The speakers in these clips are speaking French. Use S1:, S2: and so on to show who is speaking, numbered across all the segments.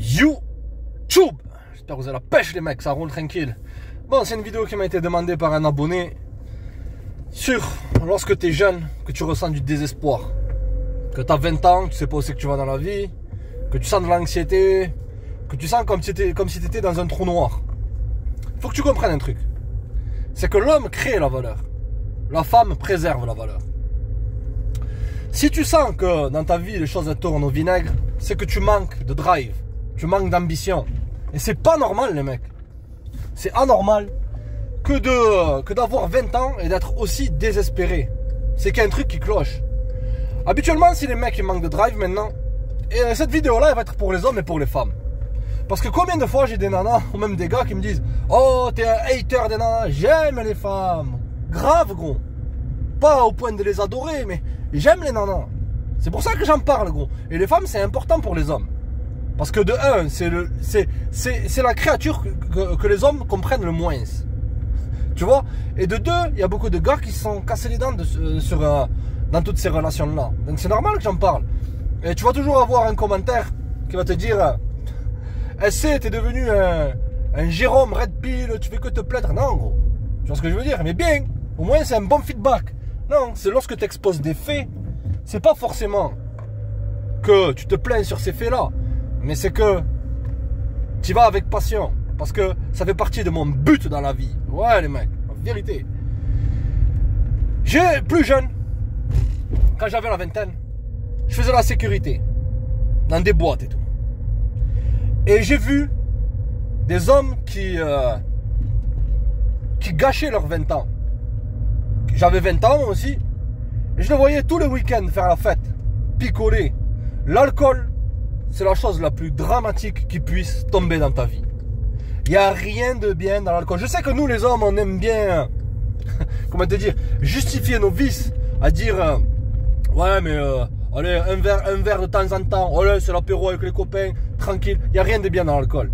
S1: YouTube. J'espère que vous avez la pêche les mecs, ça roule tranquille. Bon, c'est une vidéo qui m'a été demandée par un abonné sur lorsque tu es jeune, que tu ressens du désespoir, que tu as 20 ans, tu sais pas où c'est que tu vas dans la vie, que tu sens de l'anxiété, que tu sens comme si tu étais dans un trou noir. Faut que tu comprennes un truc, c'est que l'homme crée la valeur, la femme préserve la valeur. Si tu sens que dans ta vie les choses tournent au vinaigre, c'est que tu manques de drive, tu manques d'ambition. Et c'est pas normal les mecs. C'est anormal que d'avoir 20 ans et d'être aussi désespéré. C'est qu'il y a un truc qui cloche. Habituellement, si les mecs ils manquent de drive maintenant, et cette vidéo là elle va être pour les hommes et pour les femmes. Parce que combien de fois j'ai des nanas ou même des gars qui me disent: oh t'es un hater des nanas, j'aime les femmes. Grave gros. Pas au point de les adorer, mais j'aime les nanas. C'est pour ça que j'en parle gros. Et les femmes c'est important pour les hommes. Parce que de un, c'est la créature que les hommes comprennent le moins. Tu vois. Et de deux, il y a beaucoup de gars qui se sont cassés les dents dans toutes ces relations-là. Donc c'est normal que j'en parle. Et tu vas toujours avoir un commentaire qui va te dire: SC, t'es devenu un Jérôme Red Pill, tu fais que te plaindre. Non gros. Tu vois ce que je veux dire? Mais bien, au moins c'est un bon feedback. Non, c'est lorsque tu exposes des faits, c'est pas forcément que tu te plains sur ces faits-là. Mais c'est que tu vas avec passion. Parce que ça fait partie de mon but dans la vie. Ouais les mecs, en vérité. Plus jeune, quand j'avais la vingtaine, je faisais la sécurité. Dans des boîtes et tout. Et j'ai vu des hommes qui gâchaient leurs 20 ans. J'avais 20 ans moi aussi. Et je les voyais tous les week-ends faire la fête. Picoler. L'alcool, c'est la chose la plus dramatique qui puisse tomber dans ta vie. Il n'y a rien de bien dans l'alcool. Je sais que nous les hommes, on aime bien, comment te dire, justifier nos vices. À dire, ouais mais allez, un verre de temps en temps. Allez, c'est l'apéro avec les copains, tranquille. Il n'y a rien de bien dans l'alcool.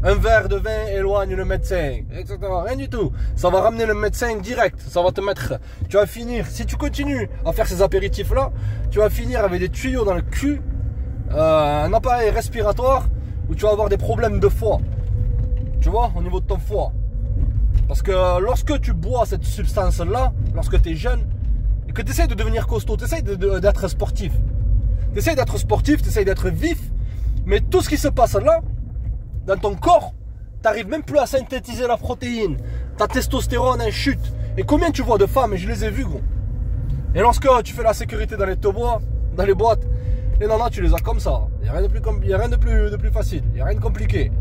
S1: Un verre de vin éloigne le médecin, etc. Rien du tout. Ça va ramener le médecin direct. Ça va te mettre... Tu vas finir, si tu continues à faire ces apéritifs-là, tu vas finir avec des tuyaux dans le cul, un appareil respiratoire, où tu vas avoir des problèmes de foie. Tu vois, au niveau de ton foie. Parce que lorsque tu bois cette substance-là, lorsque tu es jeune, et que tu essaies de devenir costaud, tu essaies d'être sportif. Tu essaies d'être sportif, tu essaies d'être vif, mais tout ce qui se passe là, dans ton corps, tu n'arrives même plus à synthétiser la protéine. Ta testostérone en chute. Et combien tu vois de femmes, et je les ai vues gros. Et lorsque tu fais la sécurité dans les tobois, dans les boîtes, les nanas tu les as comme ça. Il n'y a rien de plus facile, il n'y a rien de compliqué.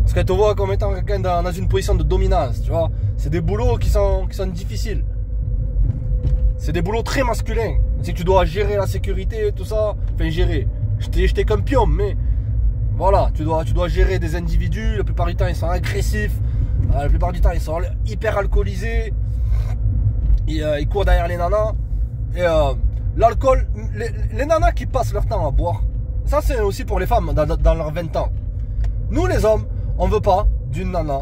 S1: Parce qu'elles te voient comme étant quelqu'un dans une position de dominance, tu vois. C'est des boulots qui sont difficiles. C'est des boulots très masculins. C'est que tu dois gérer la sécurité, tout ça. Enfin gérer. J'étais qu'un pion, mais... Voilà, tu dois gérer des individus, la plupart du temps ils sont agressifs, la plupart du temps ils sont hyper alcoolisés, ils courent derrière les nanas, et l'alcool, les nanas qui passent leur temps à boire, ça c'est aussi pour les femmes dans leurs 20 ans. Nous les hommes, on veut pas d'une nana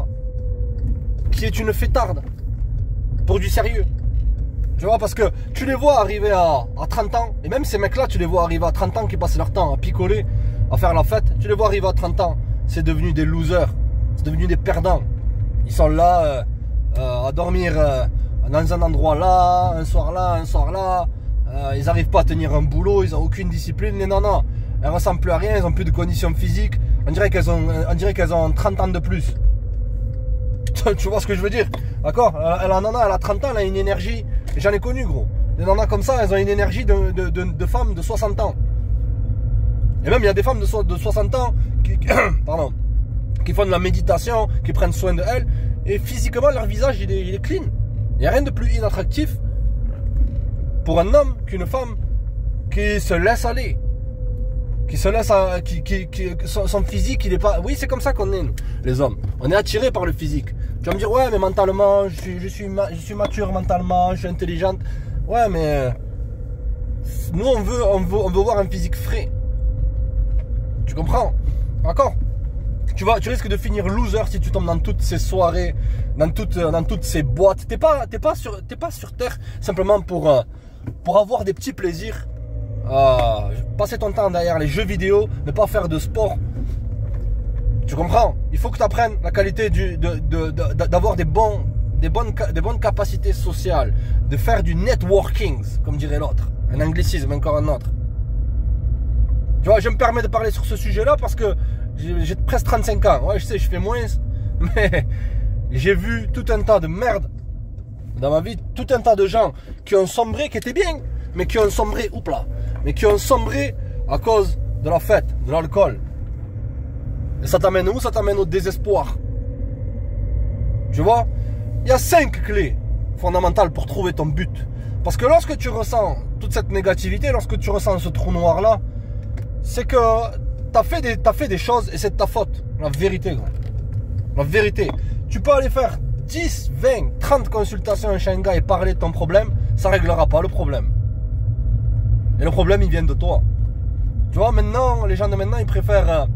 S1: qui est une fêtarde, pour du sérieux. Tu vois, parce que tu les vois arriver à 30 ans, et même ces mecs là tu les vois arriver à 30 ans qui passent leur temps à picoler, à faire la fête, tu les vois arriver à 30 ans, c'est devenu des losers, c'est devenu des perdants. Ils sont là à dormir dans un endroit là, un soir là, ils n'arrivent pas à tenir un boulot, ils n'ont aucune discipline. Les nanas, elles ne ressemblent plus à rien, elles n'ont plus de conditions physiques, on dirait qu'elles ont 30 ans de plus. Tu vois ce que je veux dire? D'accord? La nana, elle a 30 ans, elle a une énergie, et j'en ai connu gros. Les nanas comme ça, elles ont une énergie de femmes de 60 ans. Et même il y a des femmes de 60 ans qui font de la méditation, qui prennent soin de elles, et physiquement leur visage il est clean. Il n'y a rien de plus inattractif pour un homme qu'une femme qui se laisse aller, qui se laisse son physique il est pas. Oui, c'est comme ça qu'on est nous, les hommes. On est attiré par le physique. Tu vas me dire ouais mais mentalement je suis mature mentalement, je suis intelligente. Ouais mais nous on veut voir un physique frais. Tu comprends? D'accord? Tu risques de finir loser si tu tombes dans toutes ces soirées, dans toutes ces boîtes. T'es pas sur terre simplement pour avoir des petits plaisirs. Passer ton temps derrière les jeux vidéo, ne pas faire de sport. Tu comprends? Il faut que tu apprennes la qualité d'avoir des bonnes capacités sociales, de faire du networking, comme dirait l'autre. Un anglicisme, encore un autre. Tu vois, je me permets de parler sur ce sujet-là parce que j'ai presque 35 ans. Ouais, je sais, je fais moins, mais j'ai vu tout un tas de merde dans ma vie, tout un tas de gens qui ont sombré, qui étaient bien, mais qui ont sombré, mais qui ont sombré à cause de la fête, de l'alcool. Et ça t'amène où? Ça t'amène au désespoir. Tu vois? Il y a 5 clés fondamentales pour trouver ton but. Parce que lorsque tu ressens toute cette négativité, lorsque tu ressens ce trou noir-là, c'est que t'as fait des choses et c'est de ta faute. La vérité, gros. La vérité. Tu peux aller faire 10, 20, 30 consultations chez un gars et parler de ton problème, ça ne réglera pas le problème. Et le problème, il vient de toi. Tu vois, maintenant, les gens de maintenant, ils préfèrent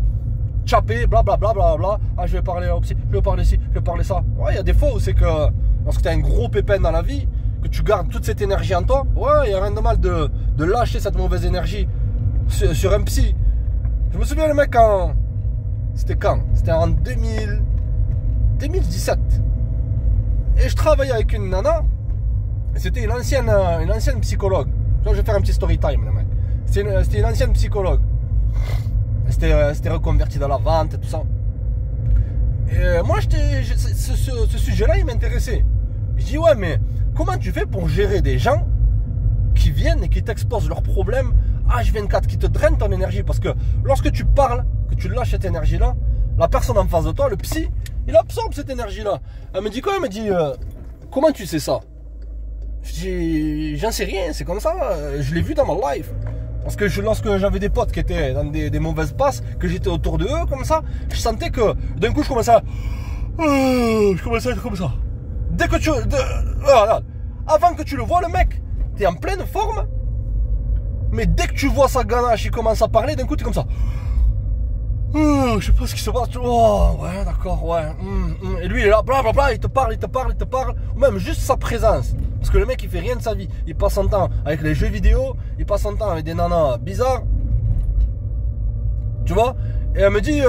S1: chapper, blablabla, bla. Ah, je vais parler là aussi, je vais parler ci, je vais parler ça. Ouais, il y a des fois où c'est que lorsque tu as un gros pépin dans la vie, que tu gardes toute cette énergie en toi, ouais, il n'y a rien de mal de lâcher cette mauvaise énergie sur un psy. Je me souviens, le mec, c'était quand? C'était en 2017. Et je travaillais avec une nana. C'était une ancienne psychologue. Tu vois, je vais faire un petit story time, le mec. C'était une ancienne psychologue. C'était reconverti dans la vente et tout ça. Et moi, ce sujet-là, il m'intéressait. Je dis, ouais, mais comment tu fais pour gérer des gens qui viennent et qui t'exposent leurs problèmes H24, qui te drainent ton énergie? Parce que lorsque tu parles, que tu lâches cette énergie-là, la personne en face de toi, le psy, il absorbe cette énergie-là. Elle me dit quoi? Elle me dit, comment tu sais ça? Je dis, j'en sais rien, c'est comme ça, je l'ai vu dans ma life. Parce que lorsque j'avais des potes qui étaient dans des mauvaises passes, que j'étais autour de eux comme ça, je sentais que d'un coup je commençais à être comme ça. Dès que avant que tu le vois, le mec, t'es en pleine forme, mais dès que tu vois sa ganache, il commence à parler, d'un coup t'es comme ça. Je sais pas ce qui se passe. Oh, ouais, d'accord, ouais. Et lui, il est là, blablabla, il te parle. Ou même juste sa présence. Parce que le mec, il fait rien de sa vie. Il passe son temps avec les jeux vidéo, il passe son temps avec des nanas bizarres. Tu vois? Et elle me dit,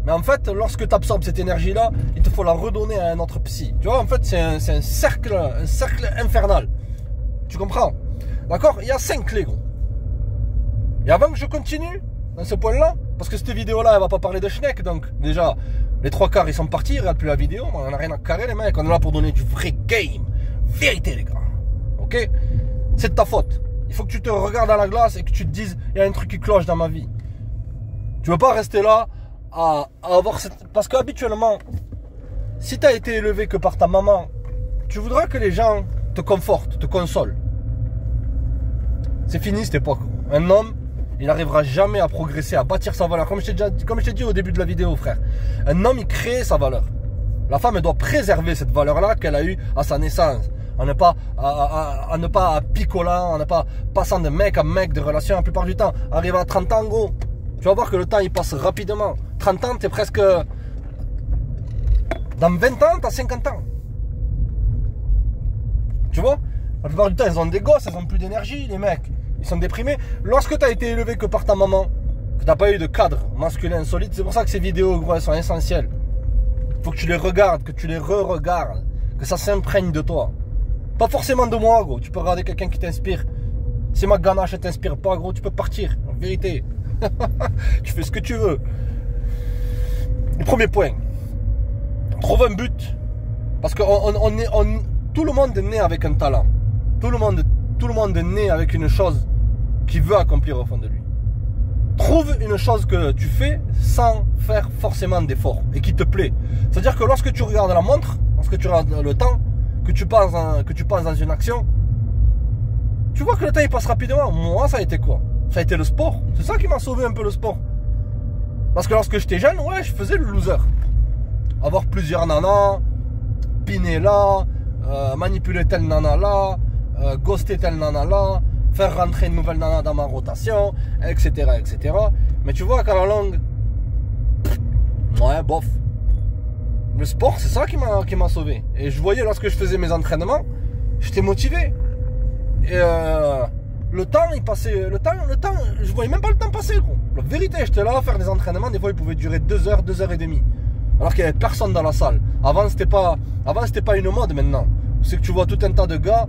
S1: mais en fait, lorsque tu absorbes cette énergie-là, il te faut la redonner à un autre psy. Tu vois, en fait, c'est un cercle infernal. Tu comprends? D'accord? Il y a 5 clés, gros. Et avant que je continue dans ce point-là, parce que cette vidéo-là, elle va pas parler de Schneck, donc déjà, les 3/4 ils sont partis, ils regardent plus la vidéo, on n'a rien à carrer les mecs, on est là pour donner du vrai game. Vérité les gars. Ok? C'est de ta faute. Il faut que tu te regardes à la glace et que tu te dises, il y a un truc qui cloche dans ma vie. Tu veux pas rester là à avoir cette... Parce qu'habituellement, si tu as été élevé que par ta maman, tu voudras que les gens te confortent, te consolent. C'est fini cette époque. Un homme, il n'arrivera jamais à progresser, à bâtir sa valeur. Comme je t'ai dit au début de la vidéo, frère. Un homme, il crée sa valeur. La femme, elle doit préserver cette valeur-là qu'elle a eue à sa naissance. En ne pas picolant, en ne pas passant de mec à mec, de relation la plupart du temps. Arrivé à 30 ans, gros, tu vas voir que le temps, il passe rapidement. 30 ans, t'es presque... Dans 20 ans, t'as 50 ans. Tu vois? La plupart du temps, ils ont des gosses, ils ont plus d'énergie, les mecs. Ils sont déprimés. Lorsque tu as été élevé que par ta maman, que tu n'as pas eu de cadre masculin solide, c'est pour ça que ces vidéos, gros, elles sont essentielles. Il faut que tu les regardes, que tu les re-regardes, que ça s'imprègne de toi. Pas forcément de moi, gros. Tu peux regarder quelqu'un qui t'inspire. Si ma ganache ne t'inspire pas, gros, tu peux partir. En vérité. Tu fais ce que tu veux. Le premier point. Trouve un but. Parce que tout le monde est né avec un talent. Tout le monde est né avec une chose qu'il veut accomplir au fond de lui. Trouve une chose que tu fais sans faire forcément d'effort et qui te plaît. C'est-à-dire que lorsque tu regardes la montre, lorsque tu regardes le temps, que tu passes dans une action, tu vois que le temps il passe rapidement. Moi, ça a été quoi? Ça a été le sport. C'est ça qui m'a sauvé un peu, le sport. Parce que lorsque j'étais jeune, ouais, je faisais le loser. Avoir plusieurs nanas, piner là, manipuler telle nana là, ghoster telle nana là, faire rentrer une nouvelle nana dans ma rotation, etc. etc. Mais tu vois qu'à la longue, ouais, bof. Le sport, c'est ça qui m'a sauvé. Et je voyais lorsque je faisais mes entraînements, j'étais motivé. Et le temps, il passait. Le temps, je voyais même pas le temps passer, gros. La vérité, j'étais là à faire des entraînements, des fois ils pouvaient durer 2 heures, 2 heures et demie. Alors qu'il n'y avait personne dans la salle. Avant, c'était pas une mode maintenant. C'est que tu vois tout un tas de gars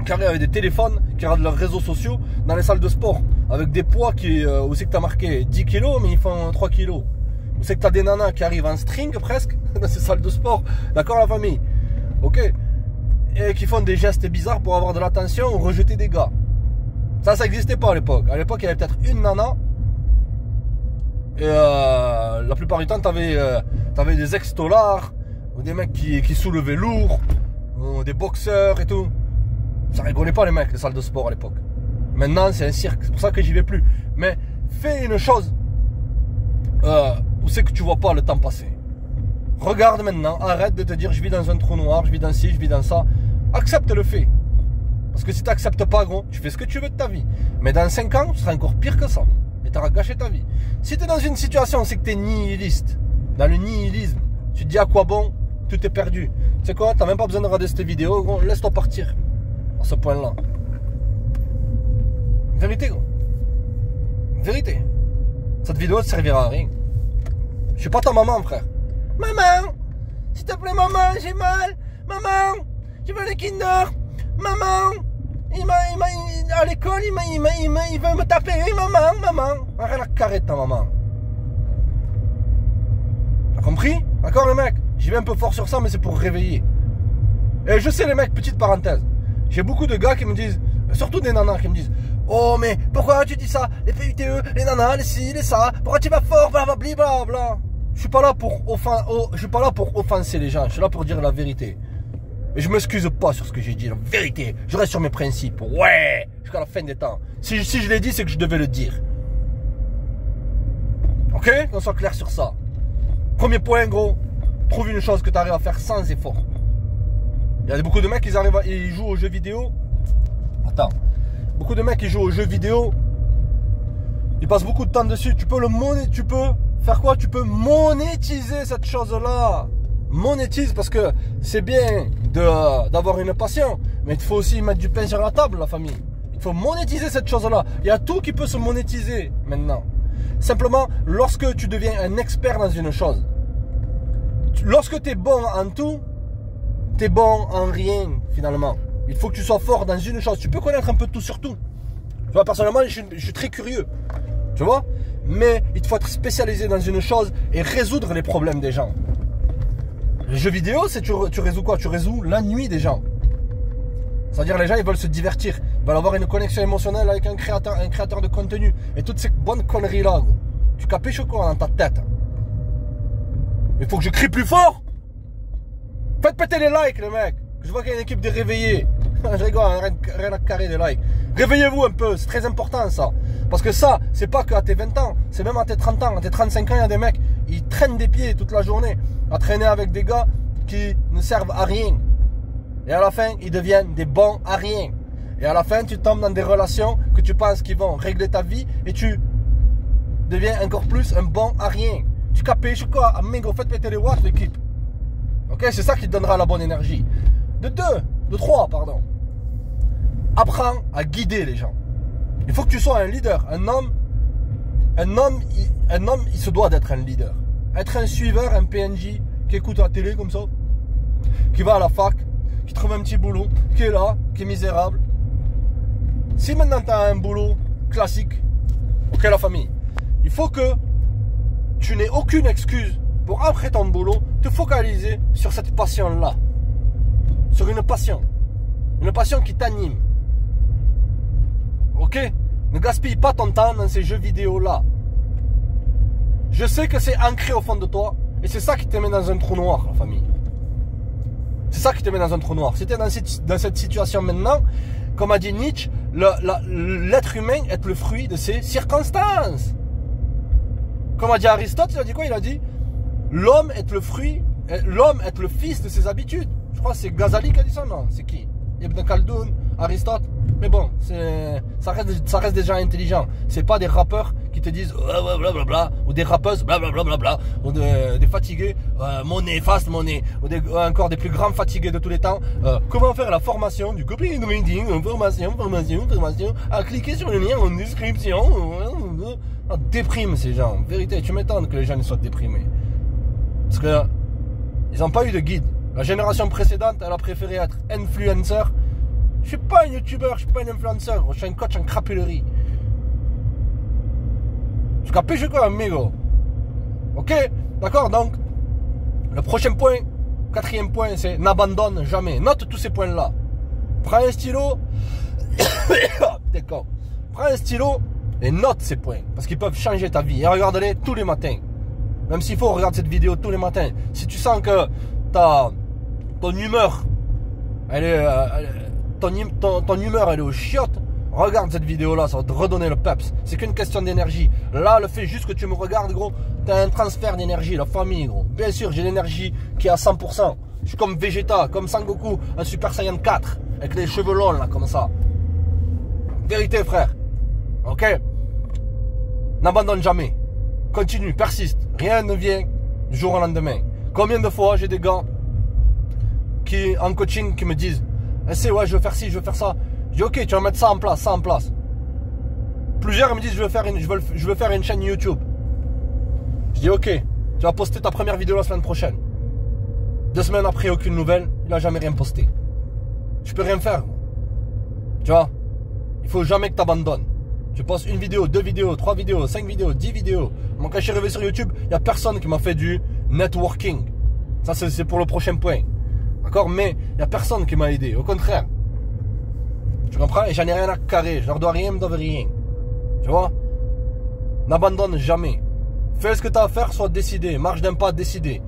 S1: qui arrivent avec des téléphones, qui regardent leurs réseaux sociaux dans les salles de sport. Avec des poids où c'est que tu as marqué 10 kilos, mais ils font 3 kilos. Où c'est que tu as des nanas qui arrivent en string presque dans ces salles de sport. D'accord, la famille? Ok? Et qui font des gestes bizarres pour avoir de l'attention ou rejeter des gars. Ça n'existait pas à l'époque. À l'époque, il y avait peut-être une nana. Et la plupart du temps, t'avais des ex-tolards, ou des mecs qui soulevaient lourd, ou des boxeurs et tout. Ça rigolait pas les mecs, les salles de sport à l'époque. Maintenant, c'est un cirque, c'est pour ça que j'y vais plus. Mais fais une chose où c'est que tu vois pas le temps passer. Regarde maintenant, arrête de te dire je vis dans un trou noir, je vis dans ci, je vis dans ça. Accepte le fait. Parce que si tu n'acceptes pas, gros, tu fais ce que tu veux de ta vie. Mais dans 5 ans, tu seras encore pire que ça. Et tu auras gâché ta vie. Si tu es dans une situation, c'est que tu es nihiliste. Dans le nihilisme, tu te dis à quoi bon, tout est perdu. Tu sais quoi, tu n'as même pas besoin de regarder cette vidéo, gros, laisse-toi partir. À ce point-là. Vérité, gros. Vérité. Cette vidéo ne te servira à rien. Je suis pas ta maman, frère. Maman, s'il te plaît, maman, j'ai mal. Maman, je veux les Kinder. Maman, à l'école, il veut me taper. Maman. Arrête la carrette, ta maman. T'as compris? D'accord, les mecs? J'y vais un peu fort sur ça, mais c'est pour réveiller. Et je sais, les mecs, petite parenthèse. J'ai beaucoup de gars qui me disent, surtout des nanas qui me disent, oh, mais pourquoi tu dis ça? Les PUTE, les nanas, les ci, les ça. Pourquoi tu vas fort? Blablabla. Je suis pas là pour offenser les gens. Je suis là pour dire la vérité. Et je m'excuse pas sur ce que j'ai dit, la vérité. Je reste sur mes principes. Ouais, jusqu'à la fin des temps. Si je l'ai dit, c'est que je devais le dire. Ok? Qu'on soit clair sur ça. Premier point, gros. Trouve une chose que tu arrives à faire sans effort. Il y a beaucoup de mecs, ils jouent aux jeux vidéo. Attends. Beaucoup de mecs qui jouent aux jeux vidéo. Ils passent beaucoup de temps dessus. Tu peux faire quoi? Tu peux monétiser cette chose-là. Monétise, parce que c'est bien d'avoir une passion, mais il faut aussi mettre du pain sur la table, la famille. Il faut monétiser cette chose-là. Il y a tout qui peut se monétiser maintenant. Simplement, lorsque tu deviens un expert dans une chose, lorsque tu es bon en tout, tu es bon en rien, finalement. Il faut que tu sois fort dans une chose. Tu peux connaître un peu tout sur tout. Tu vois, personnellement, je suis très curieux. Tu vois? Mais il te faut être spécialisé dans une chose et résoudre les problèmes des gens. Les jeux vidéo, c'est tu résous quoi? Tu résous l'ennui des gens. C'est-à-dire les gens, ils veulent se divertir. Ils veulent avoir une connexion émotionnelle avec un créateur de contenu. Et toutes ces bonnes conneries-là, gros. Tu capiches quoi dans ta tête? Il faut que je crie plus fort. Faites péter les likes, les mecs. Je vois qu'il y a une équipe de réveillés. Je rigole, rien à carrer des likes. Réveillez-vous un peu, c'est très important ça. Parce que ça, c'est pas qu'à tes 20 ans, c'est même à tes 30 ans, à tes 35 ans, il y a des mecs, ils traînent des pieds toute la journée à traîner avec des gars qui ne servent à rien. Et à la fin, ils deviennent des bons à rien. Et à la fin, tu tombes dans des relations que tu penses qu'ils vont régler ta vie et tu deviens encore plus un bon à rien. Tu capiches quoi? Amigo, faites péter les watts, l'équipe. Ok, c'est ça qui te donnera la bonne énergie. De 3, pardon. Apprends à guider les gens. Il faut que tu sois un leader. Un homme, il se doit d'être un leader. Être un suiveur, un PNJ, qui écoute la télé comme ça, qui va à la fac, qui trouve un petit boulot, qui est là, qui est misérable. Si maintenant tu as un boulot classique, ok la famille, il faut que tu n'aies aucune excuse pour après ton boulot te focaliser sur cette passion-là. Sur une passion qui t'anime. Ok? Ne gaspille pas ton temps dans ces jeux vidéo-là. Je sais que c'est ancré au fond de toi et c'est ça qui te met dans un trou noir, la famille. C'est ça qui te met dans un trou noir. Si tu es dans cette situation maintenant, comme a dit Nietzsche, l'être humain est le fruit de ses circonstances. Comme a dit Aristote, il a dit quoi? Il a dit l'homme est le fils de ses habitudes. Je crois que c'est Ghazali qui a dit ça, non? C'est qui? Ibn Khaldoun. Aristote. Mais bon, ça reste des gens intelligents. C'est pas des rappeurs qui te disent blablabla, ou des rappeuses blablabla, ou des fatigués, mon nez, face mon nez, ou encore des plus grands fatigués de tous les temps. Comment faire la formation du copywriting, formation, à cliquer sur le lien en description. Déprime ces gens. En vérité, tu m'étonnes que les gens soient déprimés. Parce que ils n'ont pas eu de guide. La génération précédente, elle a préféré être influenceur. Je suis pas un youtubeur, je suis pas un influenceur, je suis un coach en crapulerie. Tu capisci quoi, amigo? Ok? D'accord, donc, le prochain point, 4e point, c'est n'abandonne jamais. Note tous ces points-là. Prends un stylo. D'accord. Prends un stylo et note ces points. Parce qu'ils peuvent changer ta vie. Et regarde-les tous les matins. Même s'il faut, regarder cette vidéo tous les matins. Si tu sens que ton humeur, ton humeur elle est aux chiottes, regarde cette vidéo là, ça va te redonner le peps. C'est qu'une question d'énergie. Là, le fait juste que tu me regardes, gros, t'as un transfert d'énergie, la famille, gros. Bien sûr, j'ai l'énergie qui est à 100%. Je suis comme Vegeta, comme Sangoku, un Super Saiyan 4, avec les cheveux longs là, comme ça. Vérité, frère. Ok? N'abandonne jamais. Continue, persiste. Rien ne vient du jour au lendemain. Combien de fois j'ai des gars qui, en coaching, qui me disent ouais, je veux faire ci, je veux faire ça. Je dis ok, tu vas mettre ça en place, Plusieurs me disent je veux faire une chaîne YouTube. Je dis ok, tu vas poster ta première vidéo la semaine prochaine. 2 semaines après, aucune nouvelle, il n'a jamais rien posté. Je peux rien faire. Tu vois, il faut jamais que tu abandonnes. Tu postes 1 vidéo, 2 vidéos, 3 vidéos, 5 vidéos, 10 vidéos. Moi, quand je suis arrivé sur YouTube, il n'y a personne qui m'a fait du networking. Ça, c'est pour le prochain point. D'accord? Mais il n'y a personne qui m'a aidé. Au contraire. Tu comprends? Et j'en ai rien à carrer. Je leur dois rien, ils me doivent rien. Tu vois? N'abandonne jamais. Fais ce que tu as à faire, sois décidé. Marche d'un pas décidé.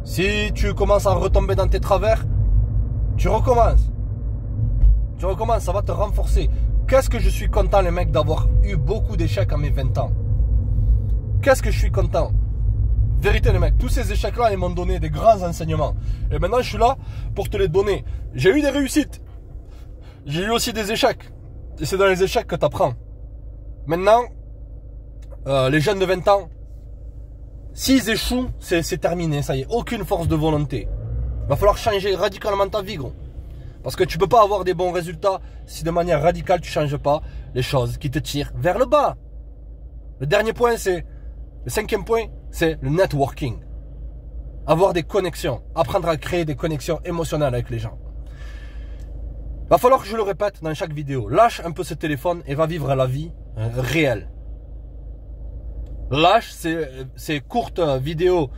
S1: Si tu commences à retomber dans tes travers, tu recommences. Tu recommences, ça va te renforcer. Qu'est-ce que je suis content, les mecs, d'avoir eu beaucoup d'échecs à mes 20 ans. Qu'est-ce que je suis content. Vérité, les mecs, tous ces échecs-là, ils m'ont donné des grands enseignements. Et maintenant, je suis là pour te les donner. J'ai eu des réussites. J'ai eu aussi des échecs. Et c'est dans les échecs que tu apprends. Maintenant, les jeunes de 20 ans, s'ils échouent, c'est terminé, ça y est. Aucune force de volonté. Il va falloir changer radicalement ta vie, gros. Parce que tu ne peux pas avoir des bons résultats si de manière radicale tu ne changes pas les choses qui te tirent vers le bas. Le dernier point, c'est... Le 5e point, c'est le networking. Avoir des connexions. Apprendre à créer des connexions émotionnelles avec les gens. Va falloir que je le répète dans chaque vidéo. Lâche un peu ce téléphone et va vivre la vie réelle. Lâche ces courtes vidéos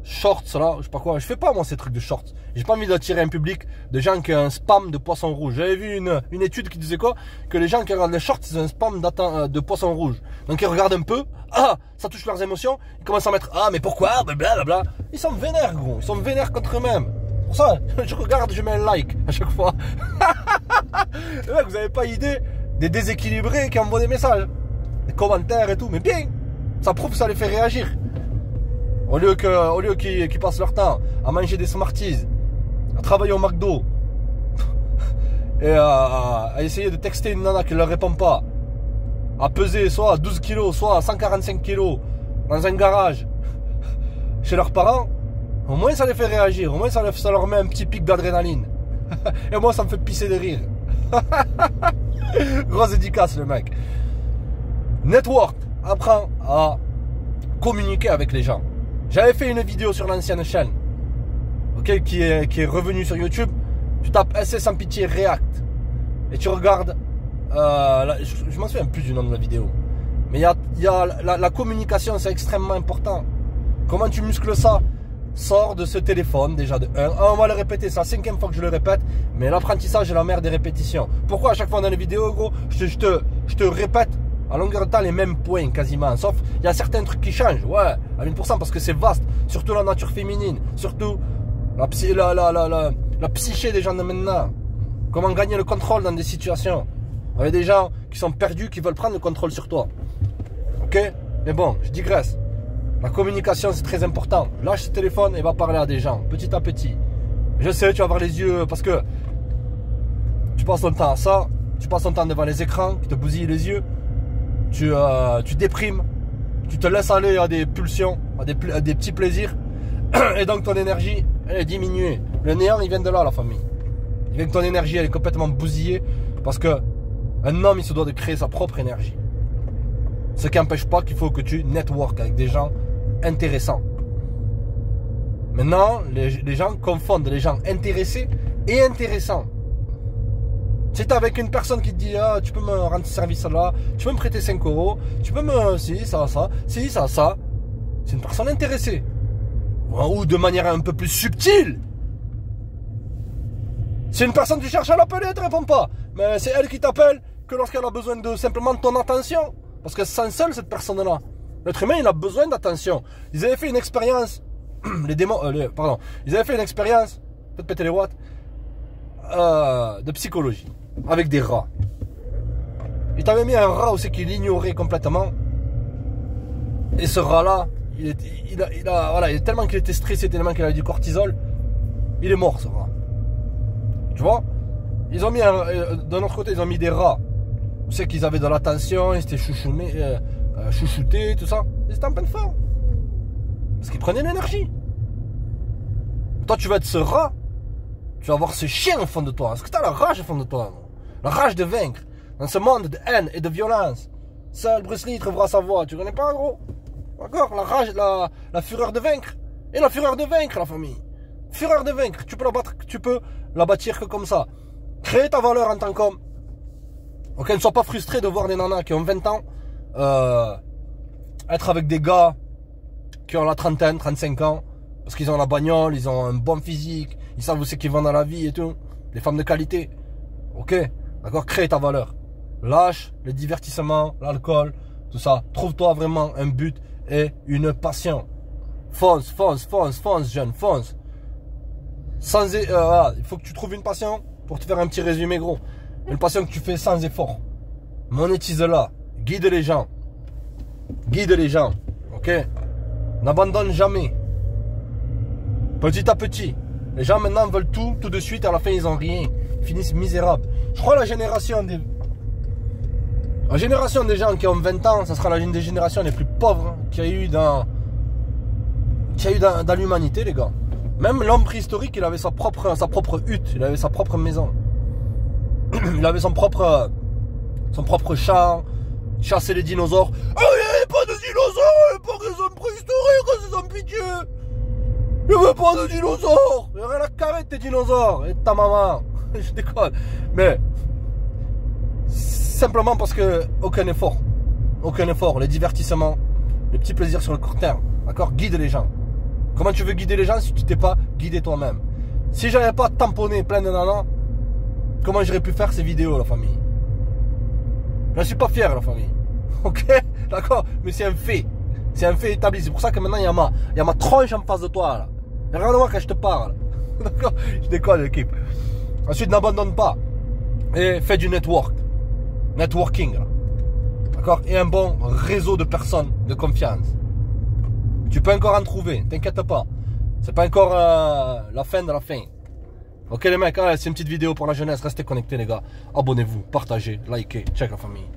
S1: shorts là, je sais pas quoi. Je fais pas moi ces trucs de shorts. J'ai pas envie d'attirer un public de gens qui ont un spam de poissons rouges. J'avais vu une étude qui disait quoi? Que les gens qui regardent les shorts, c'est un spam de poissons rouges. Donc ils regardent un peu, ça touche leurs émotions, ils commencent à mettre mais pourquoi? Blablabla. Ils sont vénères, gros. Ils sont vénères contre eux-mêmes. Pour ça, je regarde, je mets un like à chaque fois. Vous avez pas idée des déséquilibrés qui envoient des messages, des commentaires et tout, mais bien, ça prouve que ça les fait réagir. Au lieu qu'ils passent leur temps à manger des Smarties, à travailler au McDo, et à essayer de texter une nana qui ne leur répond pas, à peser soit à 12 kilos, soit à 145 kilos dans un garage chez leurs parents, au moins ça les fait réagir, au moins ça leur met un petit pic d'adrénaline. Et moi ça me fait pisser de rire. Grosse dédicace le mec. Network, apprends à communiquer avec les gens. J'avais fait une vidéo sur l'ancienne chaîne, ok, qui est revenue sur YouTube. Tu tapes SS sans pitié React et tu regardes. Je m'en souviens plus du nom de la vidéo, mais il y a la communication, c'est extrêmement important. Comment tu muscles ça? Sors de ce téléphone déjà de 1. On va le répéter, c'est la 5e fois que je le répète, mais l'apprentissage est la mère des répétitions. Pourquoi à chaque fois dans les vidéos, gros, je te répète à longueur de temps les mêmes points quasiment, sauf il y a certains trucs qui changent, ouais, à 1000% parce que c'est vaste, surtout la nature féminine, surtout la psyché des gens de maintenant. Comment gagner le contrôle dans des situations. Il y a des gens qui sont perdus, qui veulent prendre le contrôle sur toi. Ok? Mais bon, je digresse. La communication c'est très important. Lâche ce téléphone et va parler à des gens, petit à petit. Je sais, tu vas avoir les yeux, parce que passes ton temps à ça, tu passes ton temps devant les écrans qui te bousillent les yeux, tu déprimes, tu te laisses aller à des pulsions, à des petits plaisirs, et donc ton énergie, elle est diminuée. Le néant, il vient de là, la famille. Il vient que ton énergie, elle est complètement bousillée, parce que un homme, il se doit de créer sa propre énergie. Ce qui n'empêche pas qu'il faut que tu network avec des gens intéressants. Maintenant, les gens confondent les gens intéressés et intéressants. Si tu es avec une personne qui te dit ah, tu peux me rendre service là, tu peux me prêter 5 euros, tu peux me... si, ça. C'est une personne intéressée. Ou de manière un peu plus subtile. C'est une personne qui cherche à l'appeler, elle ne te répond pas. Mais c'est elle qui t'appelle que lorsqu'elle a besoin de simplement de ton attention. Parce que sans seule cette personne-là. L'être humain, il a besoin d'attention. Ils avaient fait une expérience. Les démons. Ils avaient fait une expérience. Faites péter les watts. De psychologie. Avec des rats. Il t'avait mis un rat aussi qu'il ignorait complètement. Et ce rat-là, tellement qu'il était stressé, tellement qu'il avait du cortisol, il est mort ce rat. Tu vois? Ils ont mis d'un autre côté, ils ont mis des rats. Tu sais qu'ils avaient de l'attention, ils étaient chouchoutés, tout ça. Ils étaient en pleine forme. Parce qu'ils prenaient l'énergie. Toi, tu vas être ce rat. Tu vas avoir ce chien au fond de toi. Est-ce que tu as la rage au fond de toi? La rage de vaincre. Dans ce monde de haine et de violence. Seul Bruce Lee trouvera sa voix. Tu connais pas, gros? D'accord? La rage, la fureur de vaincre. Et la fureur de vaincre, la famille. Fureur de vaincre. Tu peux la bâtir que comme ça. Créer ta valeur en tant qu'homme. Ok, ne sois pas frustré de voir des nanas qui ont 20 ans être avec des gars qui ont la trentaine, 35 ans. Parce qu'ils ont la bagnole, ils ont un bon physique, ils savent où c'est qu'ils vont dans la vie et tout. Les femmes de qualité. Ok, d'accord, crée ta valeur. Lâche le divertissement, l'alcool, tout ça. Trouve-toi vraiment un but et une passion. Fonce, jeune, fonce. Il faut que tu trouves une passion pour te faire un petit résumé gros. Une passion que tu fais sans effort. Monétise-la. Guide les gens. Guide les gens. Ok? N'abandonne jamais. Petit à petit. Les gens maintenant veulent tout de suite. À la fin, ils n'ont rien. Ils finissent misérables. Je crois que la génération des gens qui ont 20 ans, ça sera l'une des générations les plus pauvres qu'il y a eu dans l'humanité, les gars. Même l'homme préhistorique, il avait sa propre hutte. Il avait sa propre maison. Il avait son propre champ. Il chassait les dinosaures. Oh, il n'y avait pas de dinosaures. Il n'y avait pas des hommes préhistoriques, c'est sans pitié. Il n'y avait pas de dinosaures. Il y avait la carrette des dinosaures. Et ta maman. Je déconne. Mais simplement parce que aucun effort. Les divertissements, les petits plaisirs sur le court terme. D'accord? Guide les gens. Comment tu veux guider les gens si tu t'es pas guidé toi-même? Si j'avais pas tamponné plein de nanas, comment j'aurais pu faire ces vidéos, la famille? Je ne suis pas fier, la famille. Ok? D'accord? Mais c'est un fait. C'est un fait établi. C'est pour ça que maintenant, il y a ma tronche en face de toi, là. Il n'y a rien à voir quand je te parle. D'accord? Je déconne, l'équipe. Ensuite, n'abandonne pas. Et fais du networking, là. D'accord? Et un bon réseau de personnes de confiance. Tu peux encore en trouver, t'inquiète pas. C'est pas encore la fin de la fin. Ok les mecs, c'est une petite vidéo pour la jeunesse. Restez connectés les gars. Abonnez-vous, partagez, likez, check la famille.